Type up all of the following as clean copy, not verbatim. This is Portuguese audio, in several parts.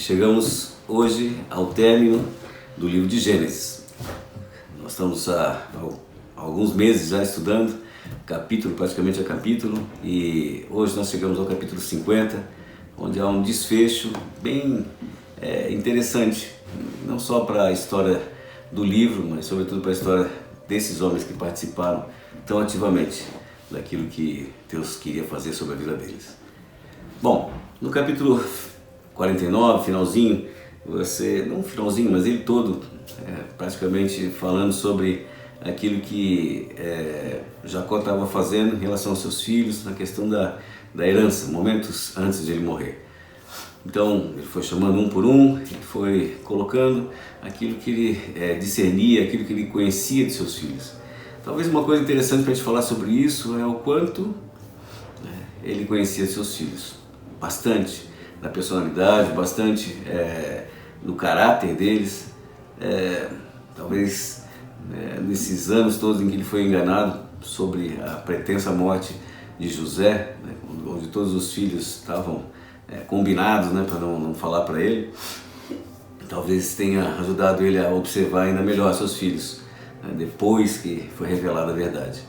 Chegamos hoje ao término do livro de Gênesis. Nós estamos há alguns meses já estudando, capítulo praticamente a capítulo, e hoje nós chegamos ao capítulo 50, onde há um desfecho bem interessante, não só para a história do livro, mas sobretudo para a história desses homens que participaram tão ativamente daquilo que Deus queria fazer sobre a vida deles. Bom, no capítulo 49, finalzinho, não finalzinho, mas ele todo, praticamente falando sobre aquilo que Jacó estava fazendo em relação aos seus filhos, na questão da herança, momentos antes de ele morrer. Então ele foi chamando um por um, ele foi colocando aquilo que ele discernia, aquilo que ele conhecia de seus filhos. Talvez uma coisa interessante para a gente falar sobre isso é o quanto ele conhecia de seus filhos. Bastante da personalidade, bastante do caráter deles. Talvez nesses anos todos em que ele foi enganado sobre a pretensa morte de José, onde todos os filhos estavam combinados, para não falar para ele, talvez tenha ajudado ele a observar ainda melhor seus filhos, depois que foi revelada a verdade.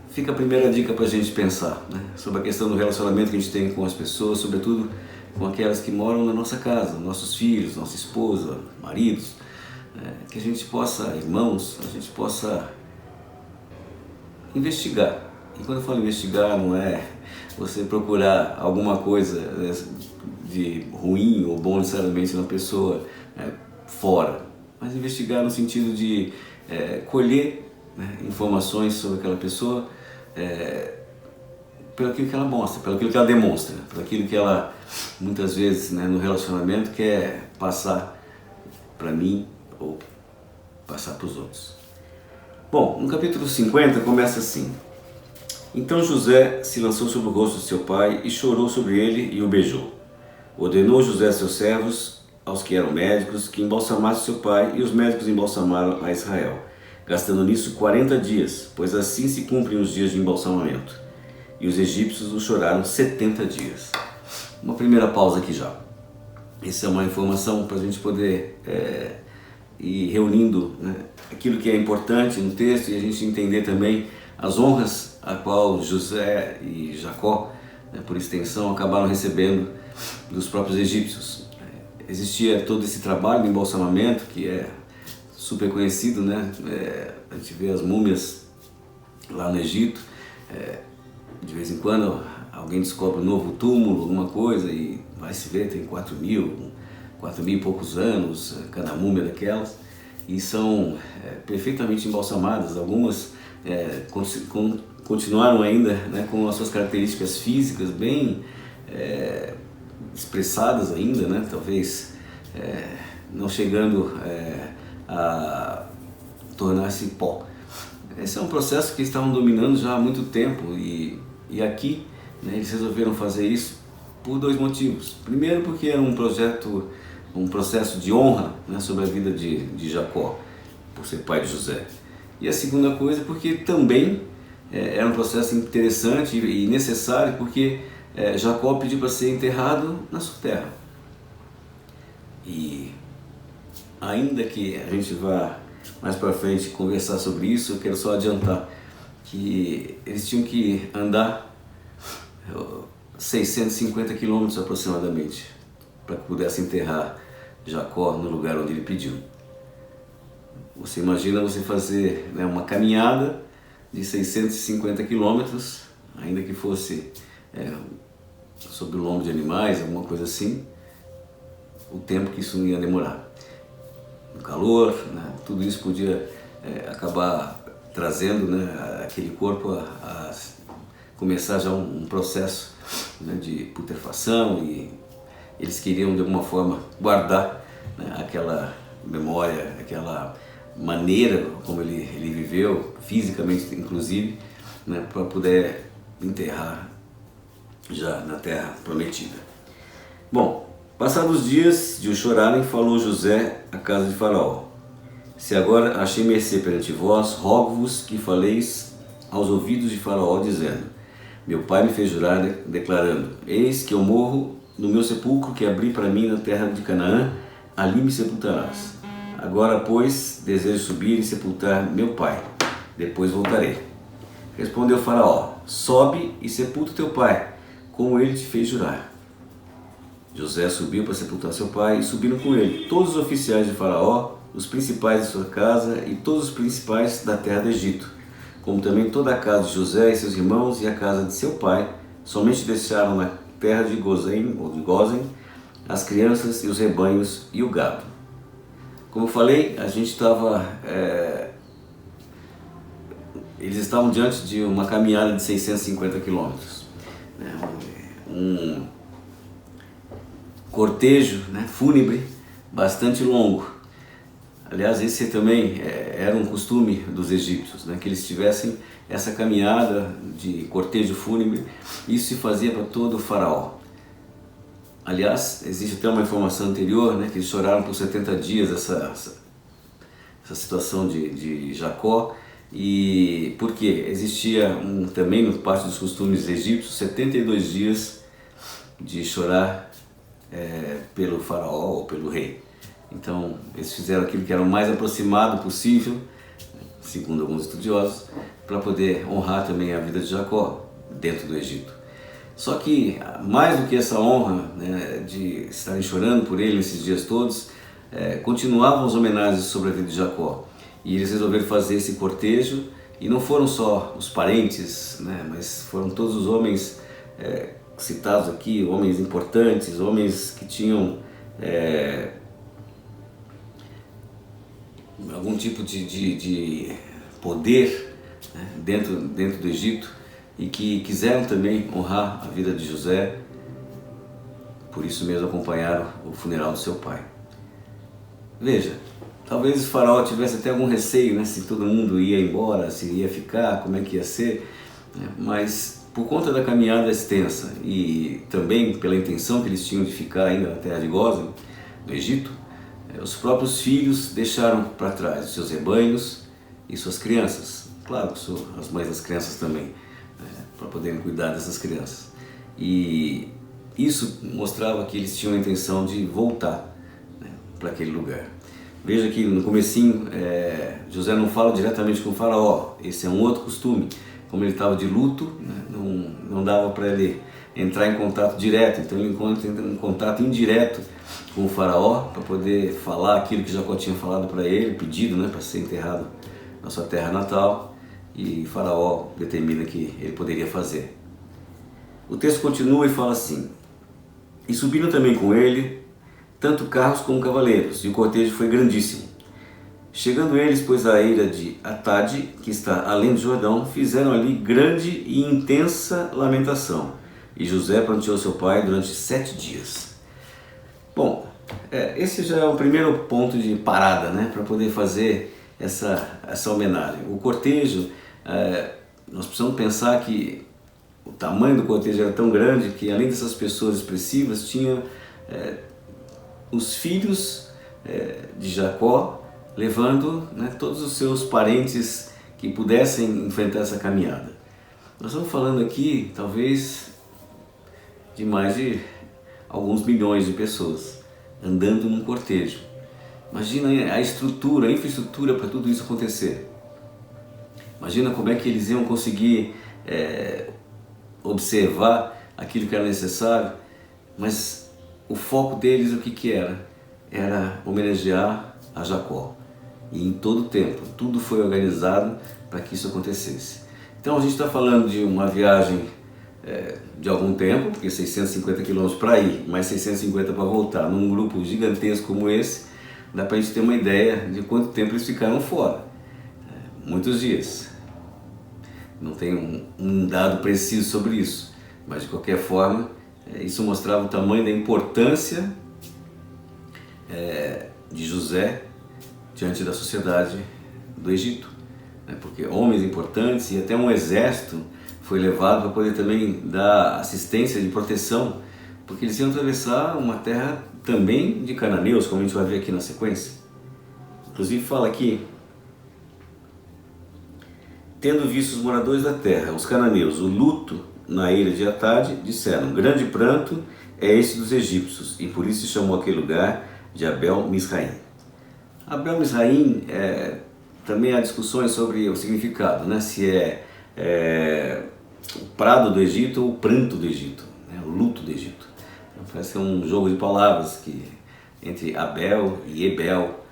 Fica a primeira dica para a gente pensar sobre a questão do relacionamento que a gente tem com as pessoas, sobretudo com aquelas que moram na nossa casa, nossos filhos, nossa esposa, maridos, que a gente possa, irmãos, a gente possa investigar. E quando eu falo investigar, não é você procurar alguma coisa de ruim ou bom necessariamente na pessoa fora, mas investigar no sentido de colher informações sobre aquela pessoa pelo aquilo que ela mostra, pelo aquilo que ela demonstra, pelo aquilo que ela muitas vezes no relacionamento quer passar para mim ou passar para os outros. Bom, no capítulo 50 começa assim: Então José se lançou sobre o rosto de seu pai e chorou sobre ele e o beijou. Ordenou José a seus servos, aos que eram médicos, que embalsamassem seu pai, e os médicos embalsamaram a Israel, gastando nisso 40 dias, pois assim se cumprem os dias de embalsamamento. E os egípcios o choraram 70 dias. Uma primeira pausa aqui já. Essa é uma informação para a gente poder ir reunindo aquilo que é importante no texto e a gente entender também as honras a qual José e Jacó, por extensão, acabaram recebendo dos próprios egípcios. Existia todo esse trabalho de embalsamamento que é super conhecido, a gente vê as múmias lá no Egito, de vez em quando alguém descobre um novo túmulo, alguma coisa, e vai se ver, tem 4.000 e poucos anos, cada múmia daquelas, e são perfeitamente embalsamadas. Algumas continuaram ainda com as suas características físicas bem expressadas ainda, talvez não chegando a tornar-se pó. Esse é um processo que estavam dominando já há muito tempo e aqui eles resolveram fazer isso por dois motivos. Primeiro, porque era um processo de honra sobre a vida de Jacó, por ser pai de José. E a segunda coisa, porque também era um processo interessante e necessário, porque Jacó pediu para ser enterrado na sua terra. E ainda que a gente vá mais para frente conversar sobre isso, eu quero só adiantar que eles tinham que andar 650 quilômetros aproximadamente para que pudesse enterrar Jacó no lugar onde ele pediu. Você imagina você fazer uma caminhada de 650 quilômetros, ainda que fosse sob o lombo de animais, alguma coisa assim, o tempo que isso ia demorar. O calor, tudo isso podia acabar trazendo aquele corpo a começar já um processo de putrefação, e eles queriam de alguma forma guardar aquela memória, aquela maneira como ele viveu, fisicamente inclusive, para poder enterrar já na terra prometida. Bom, passados os dias de o chorarem, falou José à casa de Faraó: Se agora achei mercê perante vós, rogo-vos que faleis aos ouvidos de Faraó, dizendo: Meu pai me fez jurar, declarando: Eis que eu morro no meu sepulcro que abri para mim na terra de Canaã, ali me sepultarás. Agora, pois, desejo subir e sepultar meu pai, depois voltarei. Respondeu Faraó: sobe e sepulta teu pai, como ele te fez jurar. José subiu para sepultar seu pai, e subiram com ele todos os oficiais de Faraó, os principais de sua casa e todos os principais da terra do Egito, como também toda a casa de José e seus irmãos e a casa de seu pai. Somente deixaram na terra de Gozém, ou de Gósen, as crianças e os rebanhos e o gado. Como eu falei, a gente estava... eles estavam diante de uma caminhada de 650 quilômetros. Um cortejo, fúnebre, bastante longo. Aliás, esse também era um costume dos egípcios, que eles tivessem essa caminhada de cortejo fúnebre. Isso se fazia para todo o faraó. Aliás, existe até uma informação anterior, que eles choraram por 70 dias essa situação de Jacó. E por quê? Existia também, no parte dos costumes egípcios, 72 dias de chorar pelo faraó ou pelo rei. Então, eles fizeram aquilo que era o mais aproximado possível, segundo alguns estudiosos, para poder honrar também a vida de Jacó dentro do Egito. Só que, mais do que essa honra de estarem chorando por ele nesses dias todos, continuavam as homenagens sobre a vida de Jacó. E eles resolveram fazer esse cortejo, e não foram só os parentes, mas foram todos os homens citados aqui, homens importantes, homens que tinham algum tipo de poder dentro do Egito, e que quiseram também honrar a vida de José. Por isso mesmo acompanharam o funeral do seu pai. Veja, talvez o faraó tivesse até algum receio, se todo mundo ia embora, se ia ficar, como é que ia ser, mas por conta da caminhada extensa e também pela intenção que eles tinham de ficar ainda na terra de Gósen, no Egito, os próprios filhos deixaram para trás os seus rebanhos e suas crianças, claro que as mães das crianças também, para poderem cuidar dessas crianças. E isso mostrava que eles tinham a intenção de voltar para aquele lugar. Veja que no comecinho José não fala diretamente com o faraó, esse é um outro costume. Como ele estava de luto, não dava para ele entrar em contato direto, então ele encontra em contato indireto com o faraó para poder falar aquilo que Jacó tinha falado para ele, pedido para ser enterrado na sua terra natal, e o faraó determina que ele poderia fazer. O texto continua e fala assim: e subiram também com ele tanto carros como cavaleiros, e o cortejo foi grandíssimo. Chegando eles, pois, à ilha de Atade, que está além do Jordão, fizeram ali grande e intensa lamentação, e José pranteou seu pai durante 7 dias. Bom, esse já é o primeiro ponto de parada, para poder fazer essa homenagem. O cortejo, nós precisamos pensar que o tamanho do cortejo era tão grande que, além dessas pessoas expressivas, tinha os filhos de Jacó levando todos os seus parentes que pudessem enfrentar essa caminhada. Nós estamos falando aqui, talvez, de mais de alguns milhões de pessoas andando num cortejo. Imagina a estrutura, a infraestrutura para tudo isso acontecer. Imagina como é que eles iam conseguir observar aquilo que era necessário, mas o foco deles, o que era? Era homenagear a Jacó. E em todo o tempo, tudo foi organizado para que isso acontecesse. Então a gente está falando de uma viagem de algum tempo, porque 650 quilômetros para ir, mais 650 para voltar, num grupo gigantesco como esse, dá para a gente ter uma ideia de quanto tempo eles ficaram fora. Muitos dias. Não tem um dado preciso sobre isso, mas de qualquer forma, isso mostrava o tamanho da importância de José diante da sociedade do Egito, porque homens importantes e até um exército foi levado para poder também dar assistência de proteção, porque eles iam atravessar uma terra também de cananeus, como a gente vai ver aqui na sequência. Inclusive fala aqui: tendo visto os moradores da terra, os cananeus, o luto na ilha de Atade, disseram: grande pranto é esse dos egípcios, e por isso se chamou aquele lugar de Abel Misraim. Abel Misraim, também há discussões sobre o significado, né? Se é o prado do Egito ou o pranto do Egito, né? O luto do Egito. Então, parece que é um jogo de palavras entre Abel e Ebel,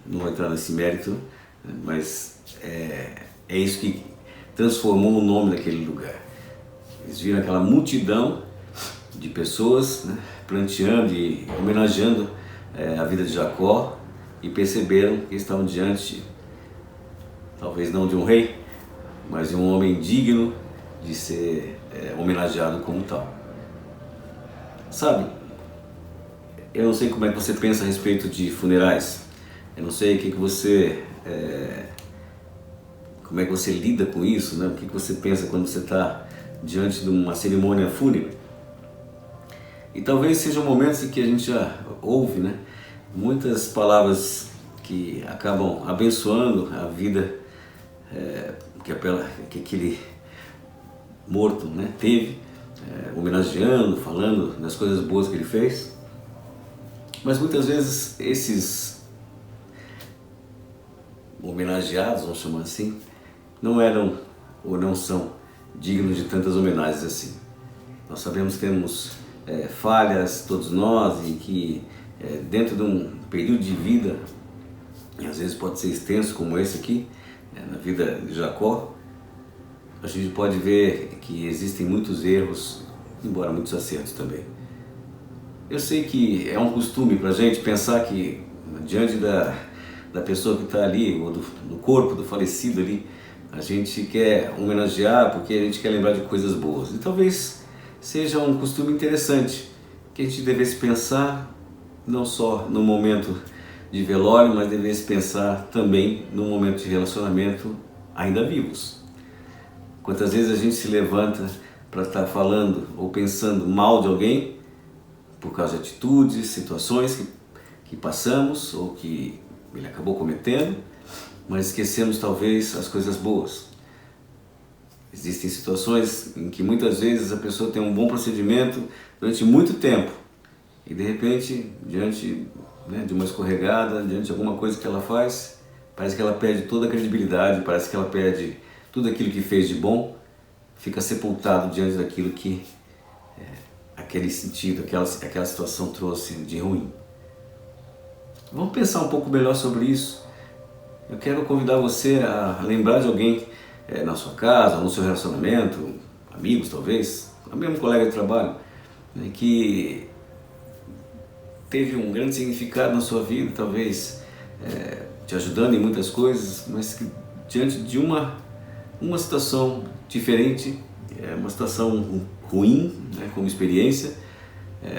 não vou entrar nesse mérito, né? Mas é isso que transformou o nome daquele lugar. Eles viram aquela multidão de pessoas, né, pranteando e homenageando a vida de Jacó, e perceberam que estavam diante, talvez não de um rei, mas de um homem digno de ser homenageado como tal. Sabe, eu não sei como é que você pensa a respeito de funerais, eu não sei como é que você lida com isso, né? O que você pensa quando você está diante de uma cerimônia fúnebre. E talvez sejam momentos em que a gente já ouve, né, muitas palavras que acabam abençoando a vida que aquele morto, né, teve, homenageando, falando das coisas boas que ele fez. Mas muitas vezes esses homenageados, vamos chamar assim, não eram ou não são dignos de tantas homenagens assim. Nós sabemos que temos falhas, todos nós, e que dentro de um período de vida, e às vezes pode ser extenso como esse aqui, na vida de Jacó, a gente pode ver que existem muitos erros, embora muitos acertos também. Eu sei que é um costume para a gente pensar que diante da pessoa que está ali, ou do corpo do falecido ali, a gente quer homenagear porque a gente quer lembrar de coisas boas. E talvez seja um costume interessante que a gente devesse pensar não só no momento de velório, mas devesse pensar também no momento de relacionamento ainda vivos. Quantas vezes a gente se levanta para estar falando ou pensando mal de alguém por causa de atitudes, situações que passamos ou que ele acabou cometendo, mas esquecemos talvez as coisas boas. Existem situações em que muitas vezes a pessoa tem um bom procedimento durante muito tempo e de repente, diante, né, de uma escorregada, diante de alguma coisa que ela faz, parece que ela perde toda a credibilidade, parece que ela perde tudo aquilo que fez de bom, fica sepultado diante daquilo que aquele sentido, aquela situação trouxe de ruim. Vamos pensar um pouco melhor sobre isso. Eu quero convidar você a lembrar de alguém na sua casa, no seu relacionamento, amigos talvez, mesmo colega de trabalho, né, que teve um grande significado na sua vida, talvez te ajudando em muitas coisas, mas que diante de uma situação diferente, uma situação ruim, né, como experiência,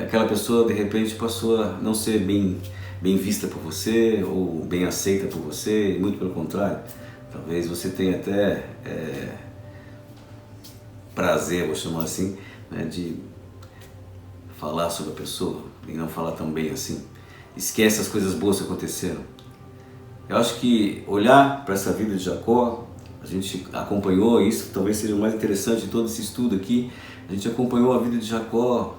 aquela pessoa de repente passou a não ser bem vista por você ou bem aceita por você, muito pelo contrário, talvez você tenha até prazer, vou chamar assim, né, de falar sobre a pessoa e não falar tão bem assim. Esquece as coisas boas que aconteceram. Eu acho que olhar para essa vida de Jacó, a gente acompanhou isso, talvez seja o mais interessante de todo esse estudo aqui, a gente acompanhou a vida de Jacó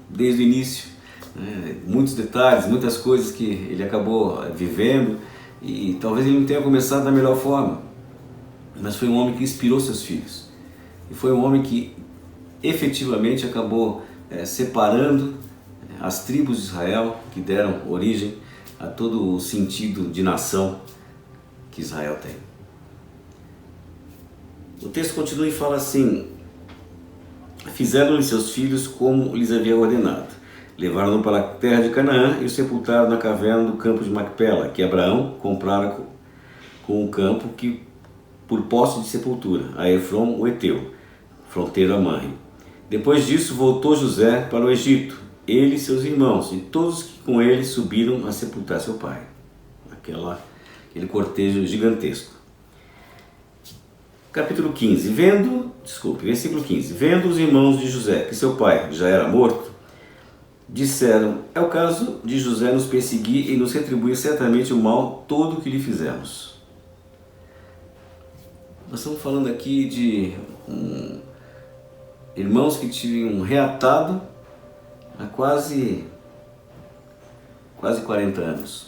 desde o início, né? Muitos detalhes, muitas coisas que ele acabou vivendo, e talvez ele não tenha começado da melhor forma, mas foi um homem que inspirou seus filhos, e foi um homem que efetivamente acabou separando as tribos de Israel, que deram origem a todo o sentido de nação que Israel tem. O texto continua e fala assim: fizeram-lhe seus filhos como lhes havia ordenado. Levaram-no para a terra de Canaã e o sepultaram na caverna do campo de Macpela, que Abraão comprara com o campo que por posse de sepultura, a Efron o Eteu, fronteira a Manre. Depois disso voltou José para o Egito, ele e seus irmãos, e todos que com ele subiram a sepultar seu pai. Aquele cortejo gigantesco. Capítulo 15. Versículo 15. Vendo os irmãos de José que seu pai já era morto, disseram: é o caso de José nos perseguir e nos retribuir certamente o mal todo o que lhe fizemos. Nós estamos falando aqui de irmãos que tinham reatado há quase 40 anos.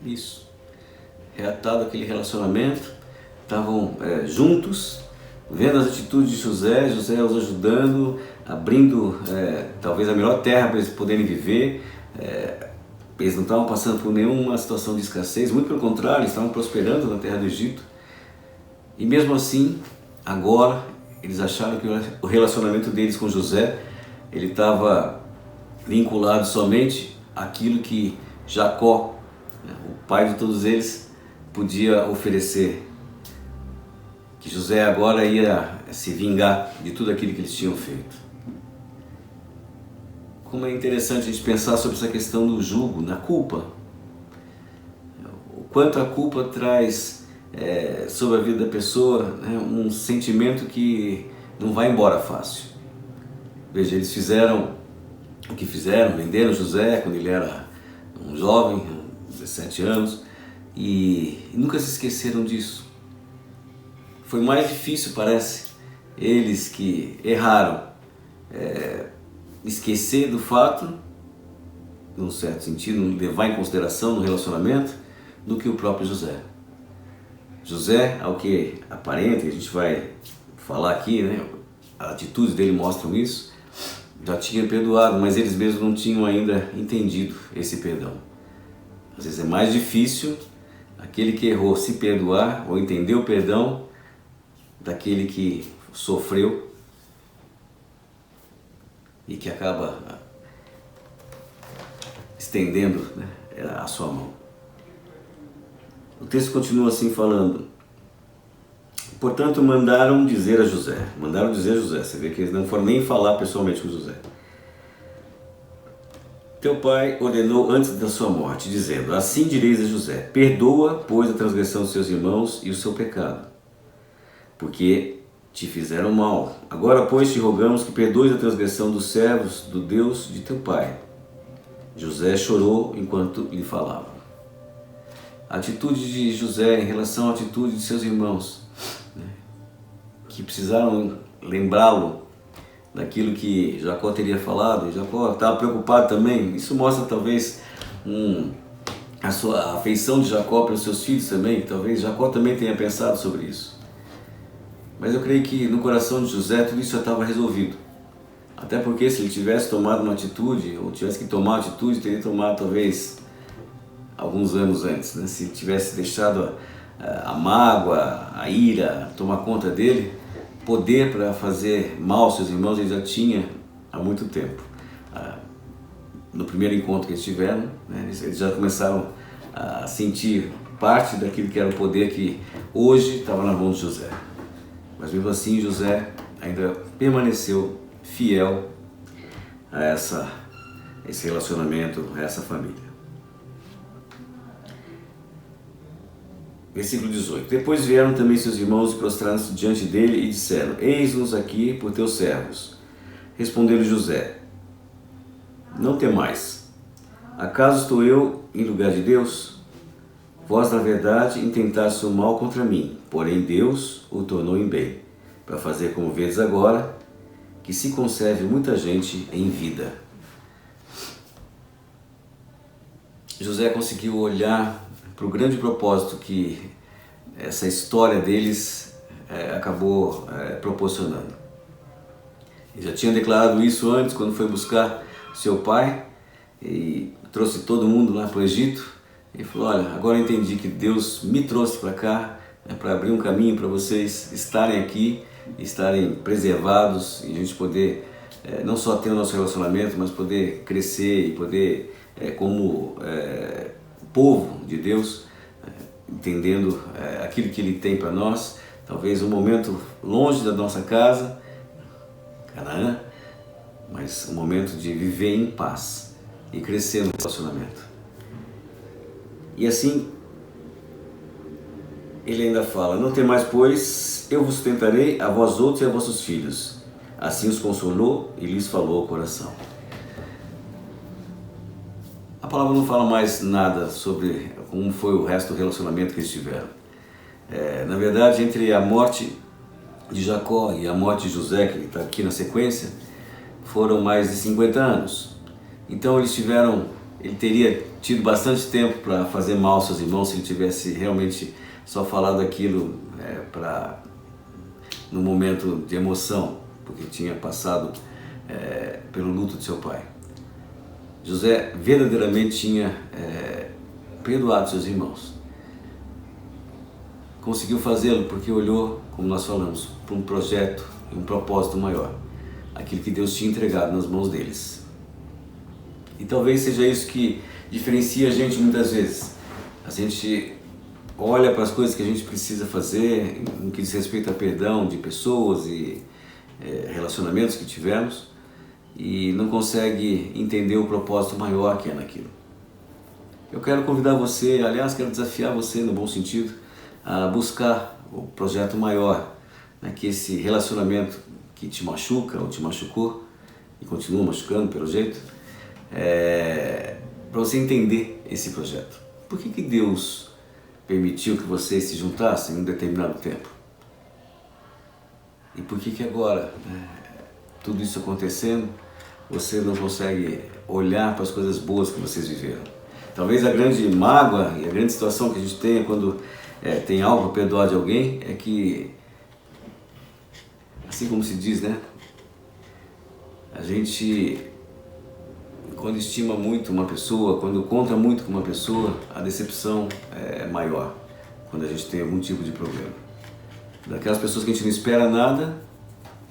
Isso. Reatado aquele relacionamento, estavam juntos, vendo as atitudes de José os ajudando, abrindo talvez a melhor terra para eles poderem viver. Eles não estavam passando por nenhuma situação de escassez, muito pelo contrário, eles estavam prosperando na terra do Egito. E mesmo assim, agora, eles acharam que o relacionamento deles com José, ele estava vinculado somente àquilo que Jacó, o pai de todos eles, podia oferecer. Que José agora ia se vingar de tudo aquilo que eles tinham feito. Como é interessante a gente pensar sobre essa questão do jugo, na culpa. O quanto a culpa traz sobre a vida da pessoa, né, um sentimento que não vai embora fácil. Veja, eles fizeram o que fizeram, venderam José quando ele era um jovem, 17 anos, e nunca se esqueceram disso. Foi mais difícil, parece, eles que erraram, esquecer do fato, num certo sentido, levar em consideração no relacionamento, do que o próprio José. José, ao que aparenta, a gente vai falar aqui, né, as atitudes dele mostram isso, já tinha perdoado, mas eles mesmos não tinham ainda entendido esse perdão. Às vezes é mais difícil aquele que errou se perdoar ou entender o perdão daquele que sofreu e que acaba estendendo, né, a sua mão. O texto continua assim falando: portanto mandaram dizer a José, você vê que eles não foram nem falar pessoalmente com José. Teu pai ordenou antes da sua morte, dizendo: assim direis a José, perdoa, pois, a transgressão dos seus irmãos e o seu pecado, porque te fizeram mal. Agora, pois, te rogamos que perdoes a transgressão dos servos do Deus de teu pai. José chorou enquanto lhe falava. A atitude de José em relação à atitude de seus irmãos, né, que precisaram lembrá-lo daquilo que Jacó teria falado, e Jacó estava preocupado também. Isso mostra talvez a sua afeição de Jacó pelos seus filhos também. Talvez Jacó também tenha pensado sobre isso. Mas eu creio que no coração de José tudo isso já estava resolvido. Até porque se ele tivesse tomado uma atitude, ou tivesse que tomar uma atitude, teria tomado talvez alguns anos antes, né? Se tivesse deixado a mágoa, a ira tomar conta dele, poder para fazer mal aos seus irmãos ele já tinha há muito tempo. No primeiro encontro que eles tiveram, né, eles já começaram a sentir parte daquilo que era o poder que hoje estava na mão de José. Mas mesmo assim José ainda permaneceu fiel a esse relacionamento, a essa família. Versículo 18. Depois vieram também seus irmãos e prostraram-se diante dele e disseram: eis-nos aqui por teus servos. Respondeu-lhe José: não temais. Acaso estou eu em lugar de Deus? Vós, na verdade, intentaste o mal contra mim, porém Deus o tornou em bem, para fazer como vedes agora, que se conserve muita gente em vida. José conseguiu olhar para o grande propósito que essa história deles acabou proporcionando. Ele já tinha declarado isso antes, quando foi buscar seu pai e trouxe todo mundo lá para o Egito. Ele falou: olha, agora eu entendi que Deus me trouxe para cá, para abrir um caminho para vocês estarem aqui, estarem preservados e a gente poder não só ter o nosso relacionamento, mas poder crescer e poder, como povo de Deus, entendendo aquilo que Ele tem para nós, talvez um momento longe da nossa casa, Canaã, mas um momento de viver em paz e crescer no relacionamento. E assim, ele ainda fala: não temais, pois, eu vos sustentarei a vós outros e a vossos filhos. Assim os consolou e lhes falou ao coração. A palavra não fala mais nada sobre como foi o resto do relacionamento que eles tiveram. Na verdade, entre a morte de Jacó e a morte de José, que está aqui na sequência, foram mais de 50 anos. Então ele teria tido bastante tempo para fazer mal aos seus irmãos se ele tivesse realmente só falado aquilo no momento de emoção, porque tinha passado pelo luto de seu pai. José verdadeiramente tinha perdoado seus irmãos. Conseguiu fazê-lo porque olhou, como nós falamos, para um projeto e um propósito maior, aquilo que Deus tinha entregado nas mãos deles. E talvez seja isso que diferencia a gente muitas vezes. A gente olha para as coisas que a gente precisa fazer no que diz respeito a perdão de pessoas e relacionamentos que tivemos e não consegue entender o propósito maior que é naquilo. Eu quero convidar você, aliás, quero desafiar você no bom sentido, a buscar o projeto maior, né, que esse relacionamento que te machuca ou te machucou e continua machucando pelo jeito, para você entender esse projeto. Por que Deus permitiu que vocês se juntassem em um determinado tempo? E por que agora, tudo isso acontecendo, você não consegue olhar para as coisas boas que vocês viveram? Talvez a grande mágoa e a grande situação que a gente tenha quando tem algo a perdoar de alguém é que, assim como se diz, né? A gente, quando estima muito uma pessoa, quando conta muito com uma pessoa, a decepção é maior quando a gente tem algum tipo de problema. Daquelas pessoas que a gente não espera nada,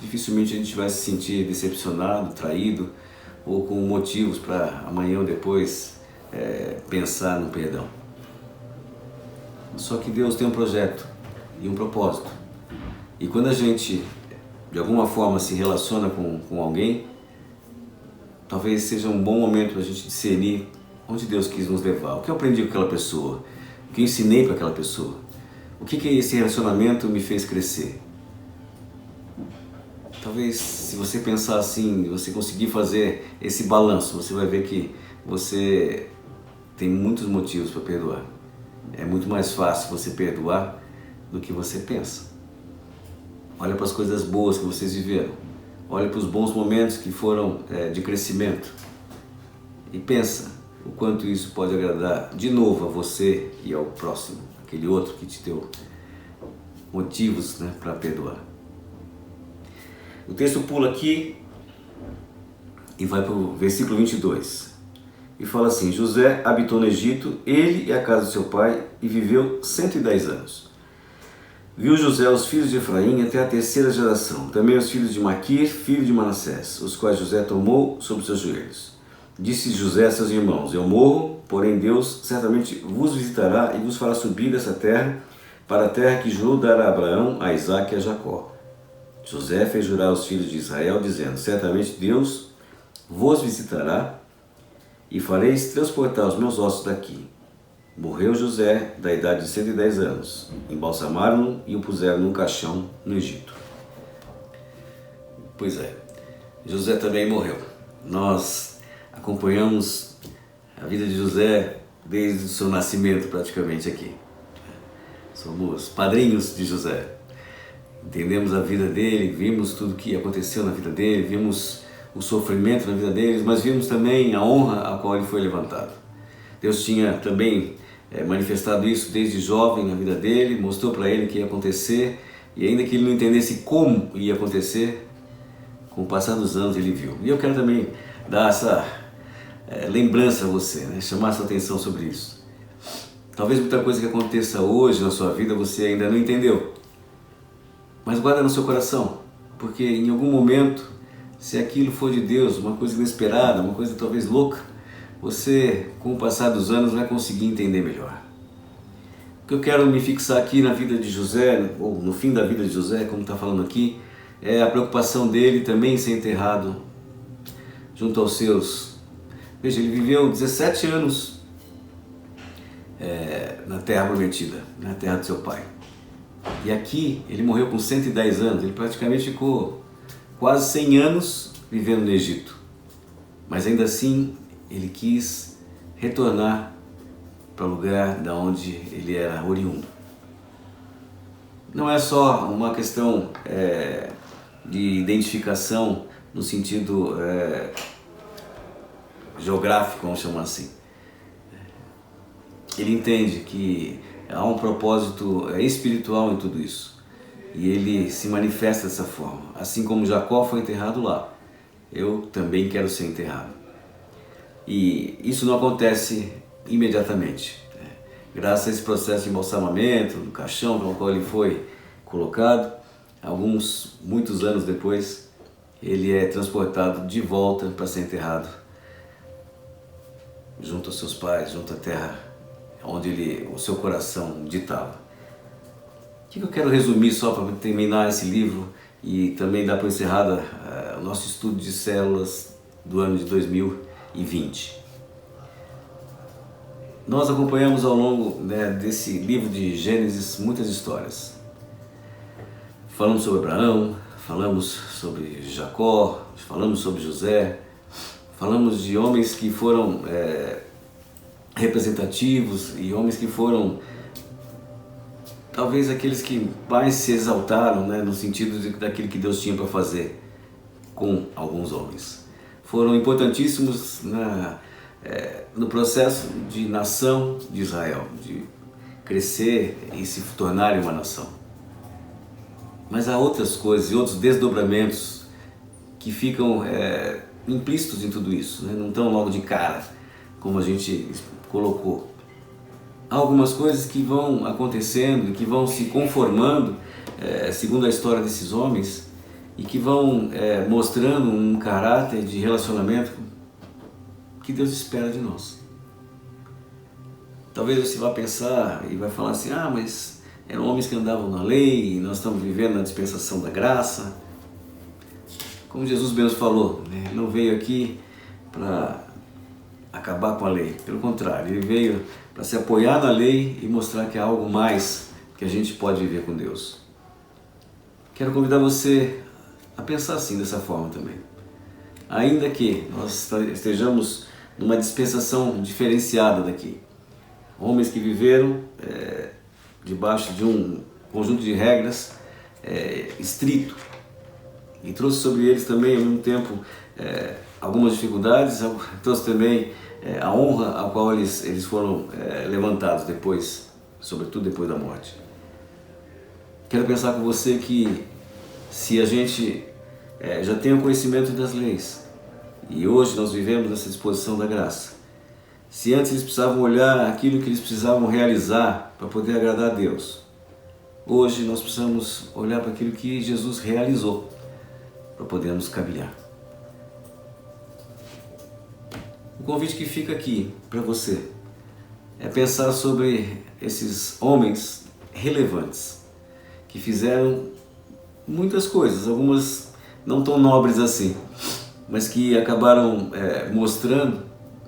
dificilmente a gente vai se sentir decepcionado, traído ou com motivos para amanhã ou depois pensar no perdão. Só que Deus tem um projeto e um propósito. E quando a gente, de alguma forma, se relaciona com alguém, talvez seja um bom momento para a gente discernir onde Deus quis nos levar. O que eu aprendi com aquela pessoa? O que eu ensinei para aquela pessoa? O que esse relacionamento me fez crescer? Talvez, se você pensar assim, você conseguir fazer esse balanço, você vai ver que você tem muitos motivos para perdoar. É muito mais fácil você perdoar do que você pensa. Olha para as coisas boas que vocês viveram. Olha para os bons momentos que foram de crescimento. E pensa o quanto isso pode agradar de novo a você e ao próximo, aquele outro que te deu motivos, né, para perdoar. O texto pula aqui e vai para o versículo 22. E fala assim: José habitou no Egito, ele e a casa de seu pai, e viveu 110 anos. Viu José os filhos de Efraim até a terceira geração, também os filhos de Maquir, filho de Manassés, os quais José tomou sobre seus joelhos. Disse José a seus irmãos: Eu morro, porém Deus certamente vos visitará e vos fará subir dessa terra para a terra que jurou dar a Abraão, a Isaque e a Jacó. José fez jurar aos filhos de Israel, dizendo: Certamente Deus vos visitará e fareis transportar os meus ossos daqui. Morreu José, da idade de 110 anos. Embalsamaram-no e o puseram num caixão no Egito. Pois é, José também morreu. Nós acompanhamos a vida de José desde o seu nascimento praticamente aqui. Somos padrinhos de José. Entendemos a vida dele, vimos tudo o que aconteceu na vida dele, vimos o sofrimento na vida deles, mas vimos também a honra a qual ele foi levantado. Deus tinha também manifestado isso desde jovem na vida dele, mostrou para ele que ia acontecer, e ainda que ele não entendesse como ia acontecer, com o passar dos anos ele viu. E eu quero também dar essa lembrança a você, né? Chamar a sua atenção sobre isso. Talvez muita coisa que aconteça hoje na sua vida você ainda não entendeu, mas guarda no seu coração, porque em algum momento, se aquilo for de Deus, uma coisa inesperada, uma coisa talvez louca, você, com o passar dos anos, vai conseguir entender melhor. O que eu quero me fixar aqui na vida de José, ou no fim da vida de José, como está falando aqui, é a preocupação dele também em ser enterrado junto aos seus. Veja, ele viveu 17 anos na terra prometida, na terra de seu pai. E aqui ele morreu com 110 anos, ele praticamente ficou quase 100 anos vivendo no Egito. Mas ainda assim, ele quis retornar para o lugar da onde ele era oriundo. Não é só uma questão de identificação no sentido geográfico, vamos chamar assim. Ele entende que há um propósito espiritual em tudo isso. E ele se manifesta dessa forma. Assim como Jacó foi enterrado lá, eu também quero ser enterrado. E isso não acontece imediatamente. Graças a esse processo de embalsamamento, do caixão no qual ele foi colocado, muitos anos depois, ele é transportado de volta para ser enterrado junto aos seus pais, junto à terra onde o seu coração ditava. O que eu quero resumir só para terminar esse livro e também dar por encerrada o nosso estudo de células do ano de 2020. Nós acompanhamos ao longo desse livro de Gênesis muitas histórias. Falamos sobre Abraão, falamos sobre Jacó, falamos sobre José, falamos de homens que foram representativos e homens que foram talvez aqueles que mais se exaltaram, no sentido daquilo que Deus tinha para fazer com alguns homens. Foram importantíssimos no processo de nação de Israel, de crescer e se tornarem uma nação. Mas há outras coisas e outros desdobramentos que ficam implícitos em tudo isso, não estão logo de cara, como a gente colocou. Há algumas coisas que vão acontecendo, que vão se conformando, segundo a história desses homens, e que vão mostrando um caráter de relacionamento que Deus espera de nós. Talvez você vá pensar e vai falar assim, mas eram homens que andavam na lei, e nós estamos vivendo na dispensação da graça. Como Jesus mesmo falou, ele não veio aqui para acabar com a lei, pelo contrário, ele veio para se apoiar na lei e mostrar que há algo mais que a gente pode viver com Deus. Quero convidar você a pensar assim, dessa forma também. Ainda que nós estejamos numa dispensação diferenciada daqui, homens que viveram debaixo de um conjunto de regras estrito e trouxe sobre eles também ao mesmo tempo algumas dificuldades, trouxe também a honra a qual eles foram levantados depois, sobretudo depois da morte. Quero pensar com você que se a gente já tem o conhecimento das leis e hoje nós vivemos nessa disposição da graça, se antes eles precisavam olhar aquilo que eles precisavam realizar para poder agradar a Deus, hoje nós precisamos olhar para aquilo que Jesus realizou para podermos caminhar. O convite que fica aqui para você é pensar sobre esses homens relevantes que fizeram muitas coisas, algumas não tão nobres assim, mas que acabaram mostrando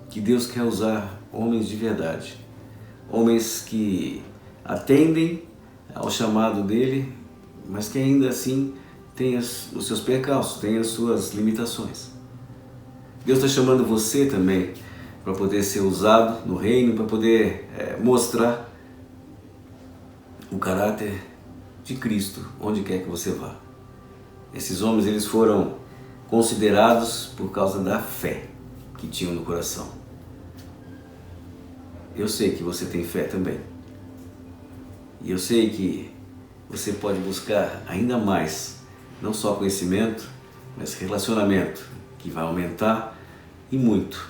que Deus quer usar homens de verdade, homens que atendem ao chamado dele, mas que ainda assim têm os seus percalços, têm as suas limitações. Deus está chamando você também para poder ser usado no reino, para poder mostrar o caráter de Cristo onde quer que você vá. Esses homens eles foram considerados por causa da fé que tinham no coração. Eu sei que você tem fé também. E eu sei que você pode buscar ainda mais, não só conhecimento, mas relacionamento, que vai aumentar e muito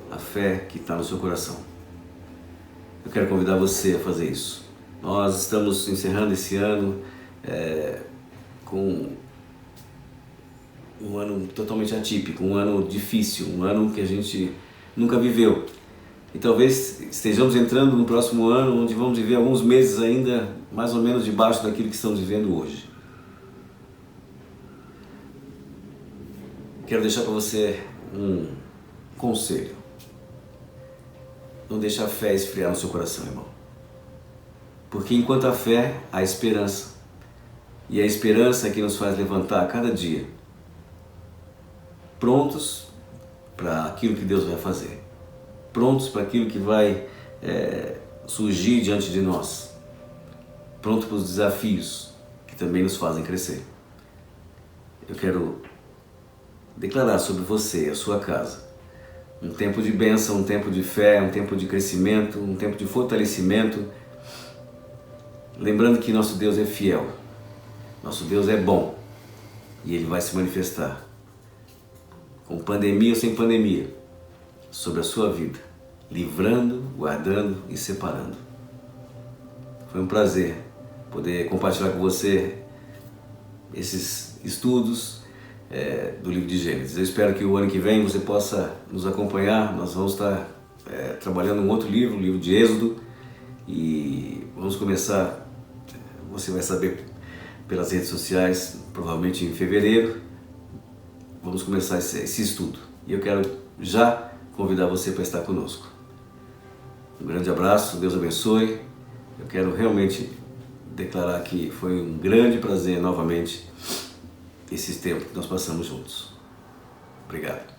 a fé que está no seu coração. Eu quero convidar você a fazer isso. Nós estamos encerrando esse ano com um ano totalmente atípico, um ano difícil, um ano que a gente nunca viveu. E talvez estejamos entrando no próximo ano, onde vamos viver alguns meses ainda mais ou menos debaixo daquilo que estamos vivendo hoje. Quero deixar para você um conselho. Não deixe a fé esfriar no seu coração, irmão. Porque enquanto a fé, há esperança. E a esperança é que nos faz levantar a cada dia, prontos para aquilo que Deus vai fazer. Prontos para aquilo que vai surgir diante de nós. Prontos para os desafios que também nos fazem crescer. Eu quero declarar sobre você e a sua casa um tempo de bênção, um tempo de fé, um tempo de crescimento, um tempo de fortalecimento, lembrando que nosso Deus é fiel, nosso Deus é bom e Ele vai se manifestar, com pandemia ou sem pandemia, sobre a sua vida, livrando, guardando e separando. Foi um prazer poder compartilhar com você esses estudos do livro de Gênesis. Eu espero que o ano que vem você possa nos acompanhar. Nós vamos estar trabalhando um outro livro, o livro de Êxodo, e vamos começar, você vai saber pelas redes sociais, provavelmente em fevereiro, vamos começar esse estudo. E eu quero já convidar você para estar conosco. Um grande abraço, Deus abençoe. Eu quero realmente declarar que foi um grande prazer novamente esses tempos que nós passamos juntos. Obrigado.